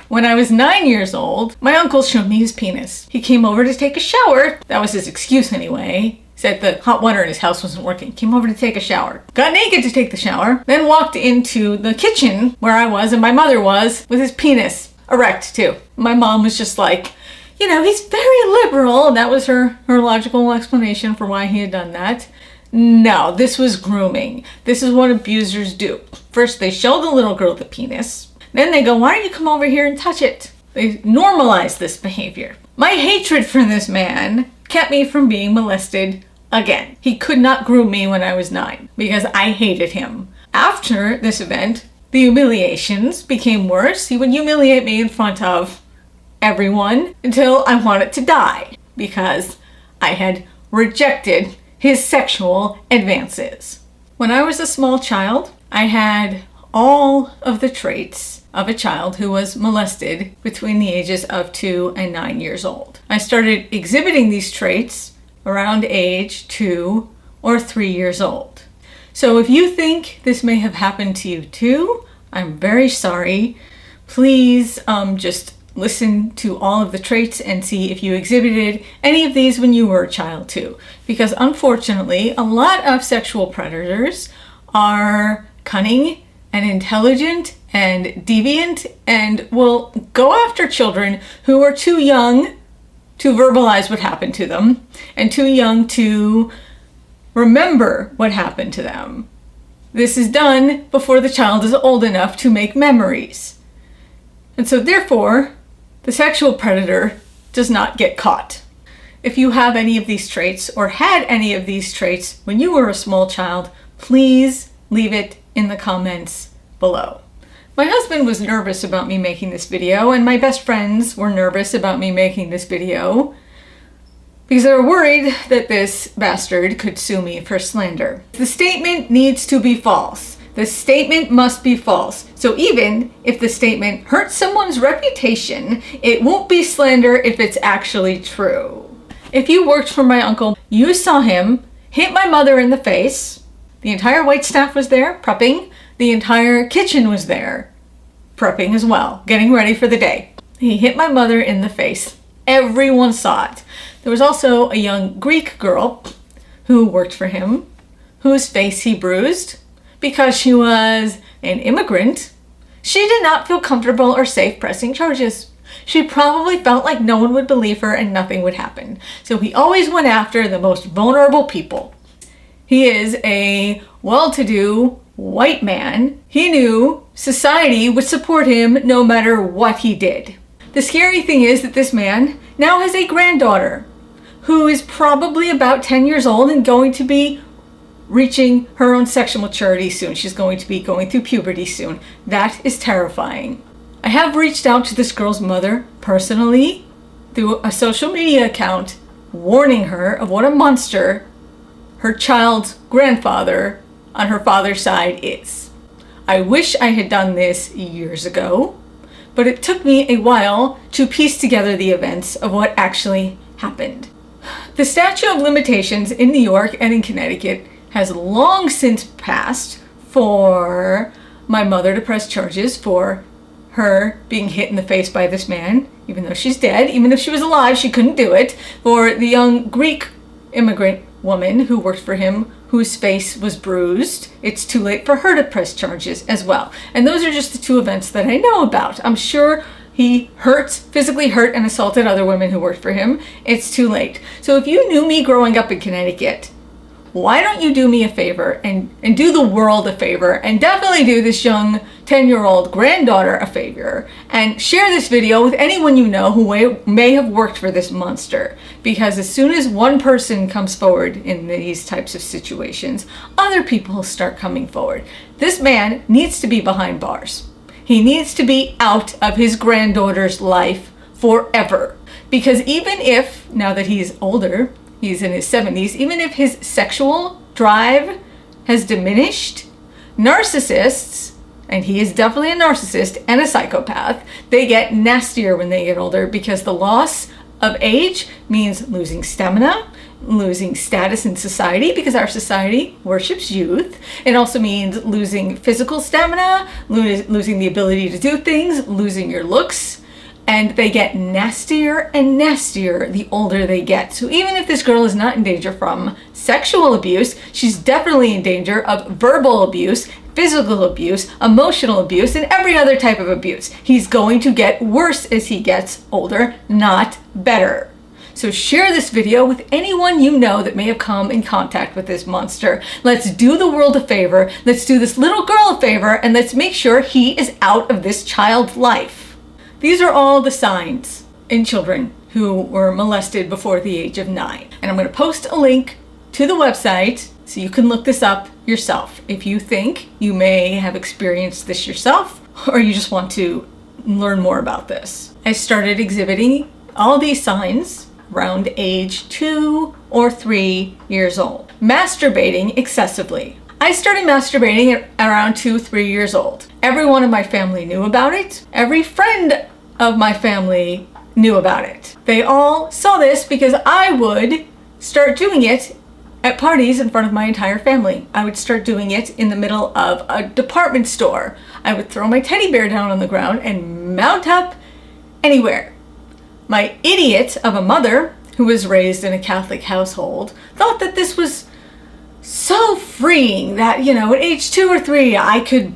When I was 9 years old, my uncle showed me his penis. He came over to take a shower. That was his excuse anyway. Said the hot water in his house wasn't working. Came over to take a shower. Got naked to take the shower. Then walked into the kitchen where I was and my mother was with his penis erect too. My mom was just like, you know, he's very liberal. And that was her logical explanation for why he had done that. No, this was grooming. This is what abusers do. First, they show the little girl the penis. Then they go, why don't you come over here and touch it? They normalize this behavior. My hatred for this man kept me from being molested again. He could not groom me when I was 9 because I hated him. After this event, the humiliations became worse. He would humiliate me in front of everyone until I wanted to die because I had rejected his sexual advances. When I was a small child, I had all of the traits of a child who was molested between the ages of 2 and 9 years old. I started exhibiting these traits around age 2 or 3 years old. So if you think this may have happened to you too, I'm very sorry. Please just listen to all of the traits and see if you exhibited any of these when you were a child too. Because unfortunately, a lot of sexual predators are cunning and intelligent and deviant and will go after children who are too young to verbalize what happened to them and too young to remember what happened to them. This is done before the child is old enough to make memories. And so therefore, the sexual predator does not get caught. If you have any of these traits or had any of these traits when you were a small child, please leave it in the comments below. My husband was nervous about me making this video, and my best friends were nervous about me making this video because they were worried that this bastard could sue me for slander. The statement needs to be false. The statement must be false. So even if the statement hurts someone's reputation, it won't be slander if it's actually true. If you worked for my uncle, you saw him hit my mother in the face. The entire wait staff was there, prepping. The entire kitchen was there, prepping as well, getting ready for the day. He hit my mother in the face. Everyone saw it. There was also a young Greek girl who worked for him, whose face he bruised because she was an immigrant. She did not feel comfortable or safe pressing charges. She probably felt like no one would believe her and nothing would happen. So he always went after the most vulnerable people. He is a well-to-do white man. He knew society would support him no matter what he did. The scary thing is that this man now has a granddaughter who is probably about 10 years old and going to be reaching her own sexual maturity soon. She's going to be going through puberty soon. That is terrifying. I have reached out to this girl's mother personally through a social media account, warning her of what a monster her child's grandfather on her father's side is. I wish I had done this years ago, but it took me a while to piece together the events of what actually happened. The statute of limitations in New York and in Connecticut has long since passed for my mother to press charges for her being hit in the face by this man, even though she's dead. Even if she was alive, she couldn't do it. For the young Greek immigrant woman who worked for him, whose face was bruised, it's too late for her to press charges as well. And those are just the two events that I know about. I'm sure he physically hurt and assaulted other women who worked for him. It's too late. So if you knew me growing up in Connecticut, why don't you do me a favor and do the world a favor, and definitely do this young 10-year-old granddaughter a favor, and share this video with anyone you know who may have worked for this monster. Because as soon as one person comes forward in these types of situations, other people start coming forward. This man needs to be behind bars. He needs to be out of his granddaughter's life forever. Because even if, now that he's older, he's in his 70s, even if his sexual drive has diminished, narcissists, and he is definitely a narcissist and a psychopath, they get nastier when they get older because the loss of age means losing stamina, losing status in society because our society worships youth. It also means losing physical stamina, losing the ability to do things, losing your looks. And they get nastier and nastier the older they get. So even if this girl is not in danger from sexual abuse, she's definitely in danger of verbal abuse, physical abuse, emotional abuse, and every other type of abuse. He's going to get worse as he gets older, not better. So share this video with anyone you know that may have come in contact with this monster. Let's do the world a favor. Let's do this little girl a favor, and let's make sure he is out of this child's life. These are all the signs in children who were molested before the age of 9. And I'm going to post a link to the website so you can look this up yourself if you think you may have experienced this yourself or you just want to learn more about this. I started exhibiting all these signs around age 2 or 3 years old. Masturbating excessively. I started masturbating at around 2-3 years old. Everyone in my family knew about it. Every friend of my family knew about it. They all saw this because I would start doing it at parties in front of my entire family. I would start doing it in the middle of a department store. I would throw my teddy bear down on the ground and mount up anywhere. My idiot of a mother, who was raised in a Catholic household, thought that this was so freeing that, at age 2 or 3, I could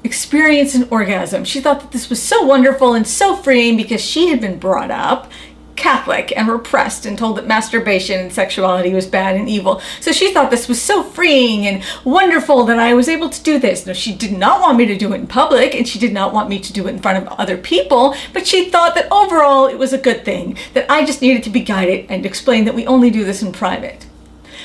experience an orgasm. She thought that this was so wonderful and so freeing because she had been brought up Catholic and repressed and told that masturbation and sexuality was bad and evil. So she thought this was so freeing and wonderful that I was able to do this. No, she did not want me to do it in public, and she did not want me to do it in front of other people, but she thought that overall it was a good thing, that I just needed to be guided and explain that we only do this in private.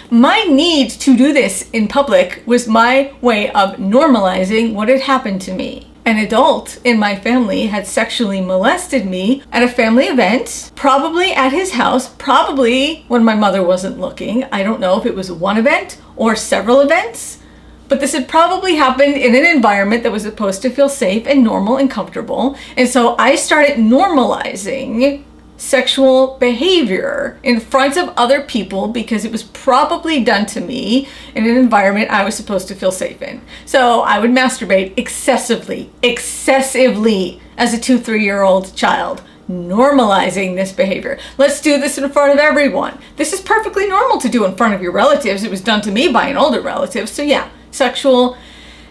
My need to do this in public was my way of normalizing what had happened to me. An adult in my family had sexually molested me at a family event, probably at his house, probably when my mother wasn't looking. I don't know if it was one event or several events, but this had probably happened in an environment that was supposed to feel safe and normal and comfortable. And so I started normalizing sexual behavior in front of other people because it was probably done to me in an environment I was supposed to feel safe in. So I would masturbate excessively as a 2-3-year-old child, normalizing this behavior. Let's do this in front of everyone. This is perfectly normal to do in front of your relatives. It was done to me by an older relative. So yeah, sexual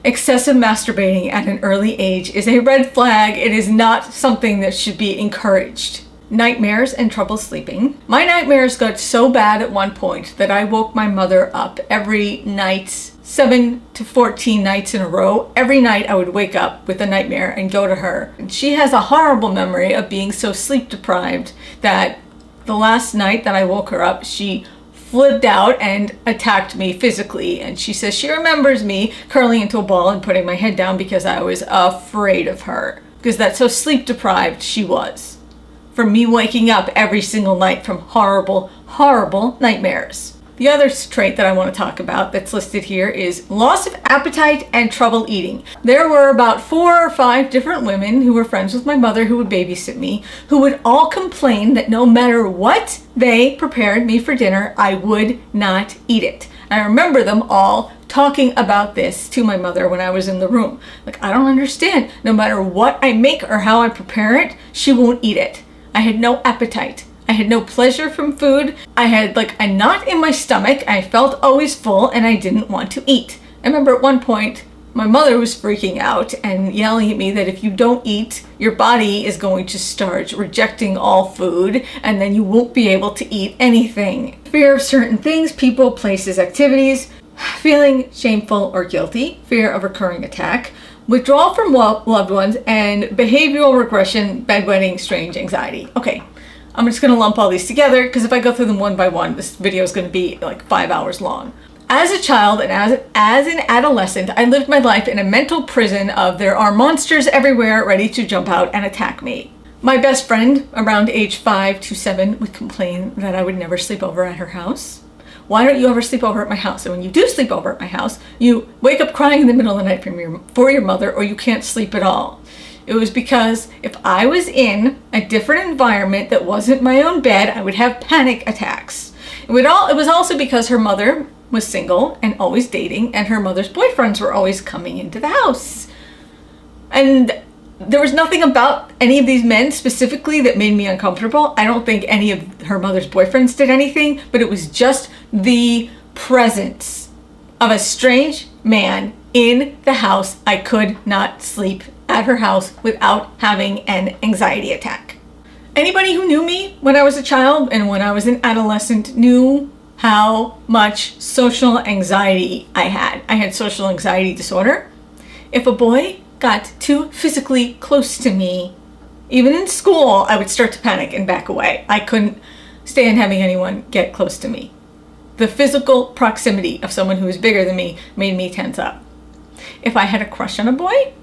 excessive masturbating at an early age is a red flag. It is not something that should be encouraged. Nightmares and trouble sleeping. My nightmares got so bad at one point that I woke my mother up every night, 7 to 14 nights in a row. Every night I would wake up with a nightmare and go to her. And she has a horrible memory of being so sleep deprived that the last night that I woke her up, she flipped out and attacked me physically. And she says she remembers me curling into a ball and putting my head down because I was afraid of her, because that's so sleep deprived she was from me waking up every single night from horrible, horrible nightmares. The other trait that I want to talk about that's listed here is loss of appetite and trouble eating. There were about 4 or 5 different women who were friends with my mother who would babysit me, who would all complain that no matter what they prepared me for dinner, I would not eat it. I remember them all talking about this to my mother when I was in the room. Like, I don't understand. No matter what I make or how I prepare it, she won't eat it. I had no appetite. I had no pleasure from food. I had a knot in my stomach. I felt always full and I didn't want to eat. I remember at one point, my mother was freaking out and yelling at me that if you don't eat, your body is going to start rejecting all food and then you won't be able to eat anything. Fear of certain things, people, places, activities, feeling shameful or guilty, fear of recurring attack, withdrawal from loved ones, and behavioral regression, bedwetting, strange anxiety. Okay, I'm just going to lump all these together because if I go through them one by one, this video is going to be 5 hours long. As a child and as an adolescent, I lived my life in a mental prison of there are monsters everywhere ready to jump out and attack me. My best friend, around age 5 to 7, would complain that I would never sleep over at her house. Why don't you ever sleep over at my house? And when you do sleep over at my house, you wake up crying in the middle of the night for your mother, or you can't sleep at all. It was because if I was in a different environment that wasn't my own bed, I would have panic attacks. It was also because her mother was single and always dating, and her mother's boyfriends were always coming into the house. And there was nothing about any of these men specifically that made me uncomfortable. I don't think any of her mother's boyfriends did anything, but it was just the presence of a strange man in the house. I could not sleep at her house without having an anxiety attack. Anybody who knew me when I was a child and when I was an adolescent knew how much social anxiety I had. I had social anxiety disorder. If a boy got too physically close to me, even in school, I would start to panic and back away. I couldn't stand having anyone get close to me. The physical proximity of someone who was bigger than me made me tense up. If I had a crush on a boy,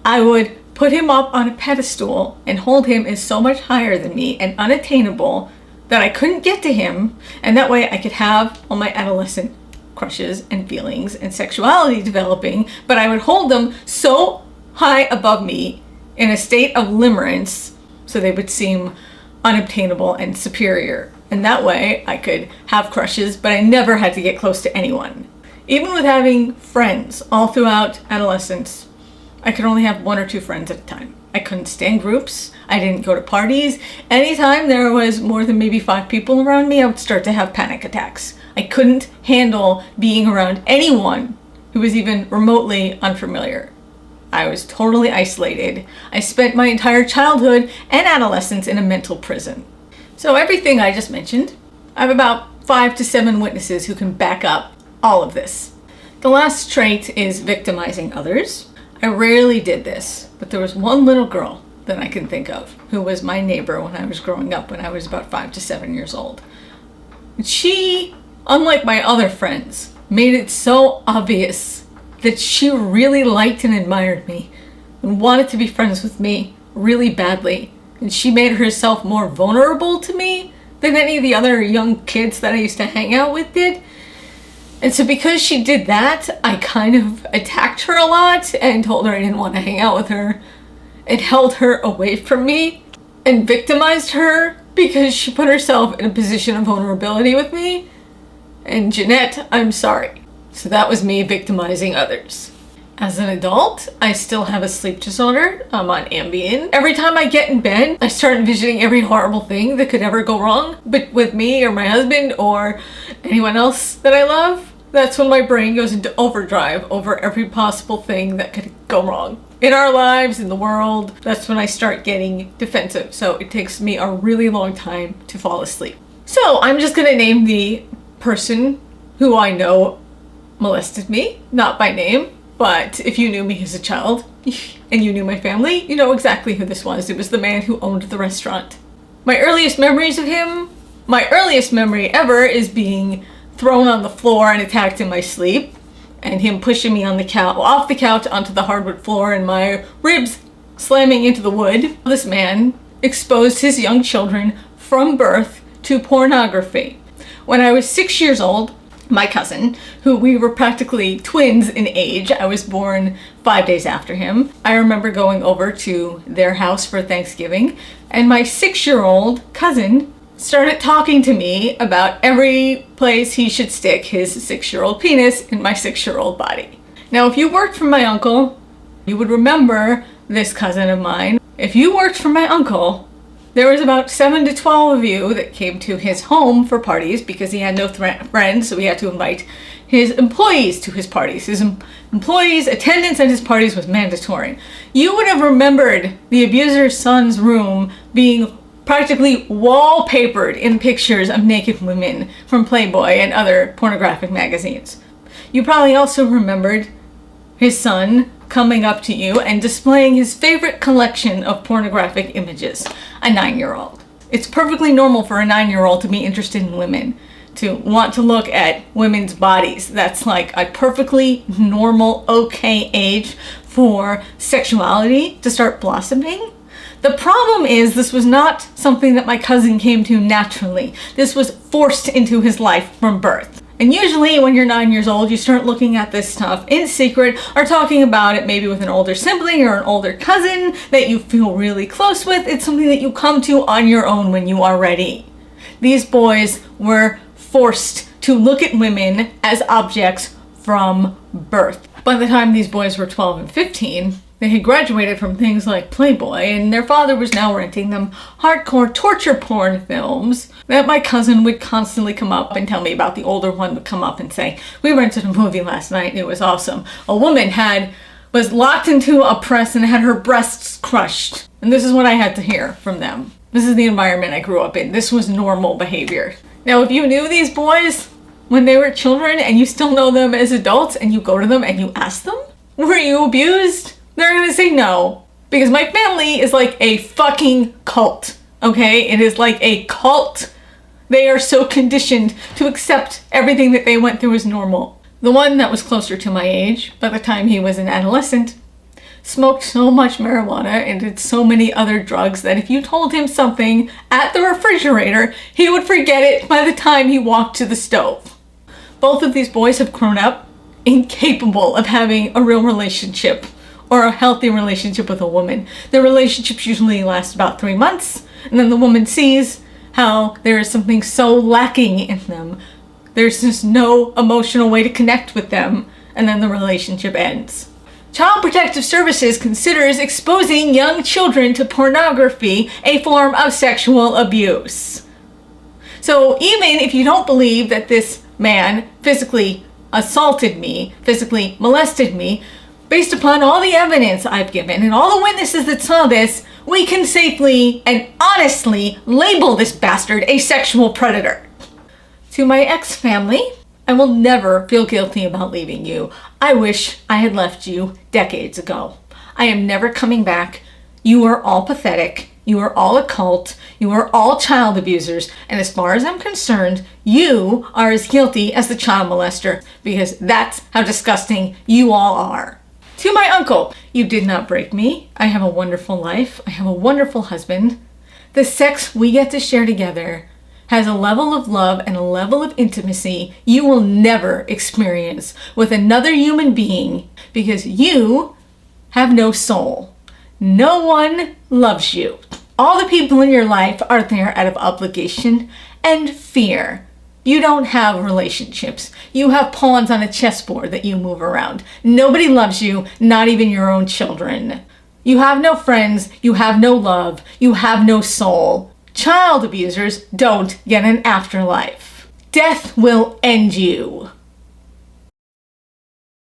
I would put him up on a pedestal and hold him as so much higher than me and unattainable that I couldn't get to him, and that way I could have all my adolescent crushes and feelings and sexuality developing, but I would hold them so high above me in a state of limerence so they would seem unobtainable and superior. And that way I could have crushes, but I never had to get close to anyone. Even with having friends all throughout adolescence, I could only have 1 or 2 friends at a time. I couldn't stand groups. I didn't go to parties. Anytime there was more than maybe 5 people around me, I would start to have panic attacks. I couldn't handle being around anyone who was even remotely unfamiliar. I was totally isolated. I spent my entire childhood and adolescence in a mental prison. So everything I just mentioned, I have about 5 to 7 witnesses who can back up all of this. The last trait is victimizing others. I rarely did this, but there was one little girl that I can think of who was my neighbor when I was growing up, when I was about 5 to 7 years old. And she, unlike my other friends, made it so obvious that she really liked and admired me and wanted to be friends with me really badly. And she made herself more vulnerable to me than any of the other young kids that I used to hang out with did. And so because she did that, I kind of attacked her a lot and told her I didn't want to hang out with her and held her away from me and victimized her because she put herself in a position of vulnerability with me. And Jeanette, I'm sorry. So that was me victimizing others. As an adult, I still have a sleep disorder. I'm on Ambien. Every time I get in bed, I start envisioning every horrible thing that could ever go wrong, but with me or my husband or anyone else that I love. That's when my brain goes into overdrive over every possible thing that could go wrong in our lives, in the world. That's when I start getting defensive. So it takes me a really long time to fall asleep. So I'm just gonna name the person who I know molested me, not by name. But if you knew me as a child and you knew my family, you know exactly who this was. It was the man who owned the restaurant. My earliest memories of him, my earliest memory ever is being thrown on the floor and attacked in my sleep, and him pushing me on the couch, off the couch onto the hardwood floor, and my ribs slamming into the wood. This man exposed his young children from birth to pornography. When I was 6 years old, my cousin, who we were practically twins in age, I was born 5 days after him. I remember going over to their house for Thanksgiving, and my 6-year-old cousin started talking to me about every place he should stick his 6-year-old penis in my 6-year-old body. Now, if you worked for my uncle, you would remember this cousin of mine. If you worked for my uncle, there was about 7 to 12 of you that came to his home for parties because he had no friends, so he had to invite his employees to his parties. His employees' attendance at his parties was mandatory. You would have remembered the abuser's son's room being practically wallpapered in pictures of naked women from Playboy and other pornographic magazines. You probably also remembered his son coming up to you and displaying his favorite collection of pornographic images, a 9-year-old. It's perfectly normal for a 9-year-old to be interested in women, to want to look at women's bodies. That's like a perfectly normal, okay age for sexuality to start blossoming. The problem is this was not something that my cousin came to naturally. This was forced into his life from birth. And usually when you're 9 years old, you start looking at this stuff in secret or talking about it maybe with an older sibling or an older cousin that you feel really close with. It's something that you come to on your own when you are ready. These boys were forced to look at women as objects from birth. By the time these boys were 12 and 15, they had graduated from things like Playboy, and their father was now renting them hardcore torture porn films that my cousin would constantly come up and tell me about. The older one would come up and say, "We rented a movie last night and it was awesome. A woman was locked into a press and had her breasts crushed." And this is what I had to hear from them. This is the environment I grew up in. This was normal behavior. Now, if you knew these boys when they were children and you still know them as adults and you go to them and you ask them, "Were you abused?" They're gonna say no. Because my family is like a fucking cult, okay? It is like a cult. They are so conditioned to accept everything that they went through as normal. The one that was closer to my age, by the time he was an adolescent, smoked so much marijuana and did so many other drugs that if you told him something at the refrigerator, he would forget it by the time he walked to the stove. Both of these boys have grown up incapable of having a real relationship or a healthy relationship with a woman. Their relationships usually last about 3 months, and then the woman sees how there is something so lacking in them. There's just no emotional way to connect with them, and then the relationship ends. Child Protective Services considers exposing young children to pornography a form of sexual abuse. So even if you don't believe that this man physically assaulted me, physically molested me, based upon all the evidence I've given and all the witnesses that saw this, we can safely and honestly label this bastard a sexual predator. To my ex-family, I will never feel guilty about leaving you. I wish I had left you decades ago. I am never coming back. You are all pathetic. You are all a cult. You are all child abusers. And as far as I'm concerned, you are as guilty as the child molester, because that's how disgusting you all are. To my uncle, you did not break me. I have a wonderful life. I have a wonderful husband. The sex we get to share together has a level of love and a level of intimacy you will never experience with another human being, because you have no soul. No one loves you. All the people in your life are there out of obligation and fear. You don't have relationships. You have pawns on a chessboard that you move around. Nobody loves you, not even your own children. You have no friends. You have no love. You have no soul. Child abusers don't get an afterlife. Death will end you.